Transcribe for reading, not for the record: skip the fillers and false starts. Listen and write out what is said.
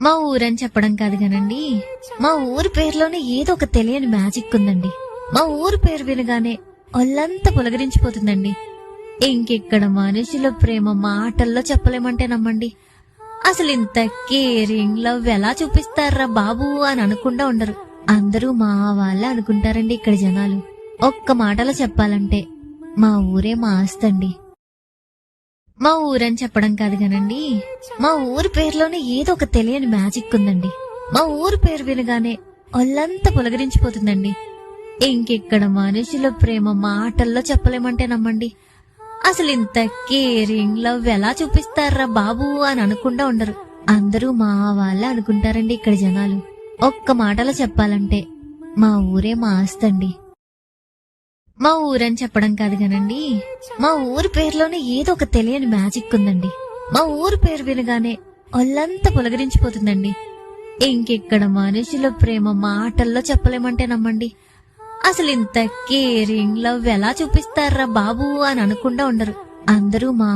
మా ఊరని చెప్పడం కాదు కానండి, మా ఊరి పేరులోనే ఏదో ఒక తెలియని మ్యాజిక్ ఉందండి. మా ఊరి పేరు వినగానే ఒళ్ళంతా పులకరించిపోతుందండి. ఇంకెక్కడ మనుషుల ప్రేమ మాటల్లో చెప్పలేమంటే నమ్మండి. అసలు ఇంత కేరింగ్ లవ్ ఎలా చూపిస్తారా బాబు అని అనుకుండా ఉండరు. అందరూ మా వాళ్ళే అనుకుంటారండి ఇక్కడ జనాలు. ఒక్క మాటలో చెప్పాలంటే మా ఊరే మా ఆస్తండి. మా ఊరని చెప్పడం కాదు కానండి, మా ఊరి పేరులోనే ఏదో ఒక తెలియని మ్యాజిక్ ఉందండి. మా ఊరి పేరు వినగానే ఒళ్ళంతా పులకరించిపోతుందండి. ఇంకెక్కడ మనుషుల ప్రేమ మాటల్లో చెప్పలేమంటే నమ్మండి. అసలు ఇంత కేరింగ్ లవ్ ఎలా చూపిస్తారా బాబు అని అనుకుండా ఉండరు. అందరూ మా వాళ్ళే అనుకుంటారండి ఇక్కడ జనాలు. ఒక్క మాటలో చెప్పాలంటే మా ఊరే మా ఆస్తండి. మా ఊరని చెప్పడం కాదు కానండి, మా ఊరి పేరులోనే ఏదో ఒక తెలియని మ్యాజిక్ ఉందండి. మా ఊరి పేరు వినగానే ఒళ్ళంతా పులకరించిపోతుందండి. ఇంకెక్కడ మనుషుల ప్రేమ మాటల్లో చెప్పలేమంటే నమ్మండి. అసలు ఇంత కేరింగ్ లవ్ ఎలా చూపిస్తారా బాబు అని అనుకుండా ఉండరు. అందరూ మా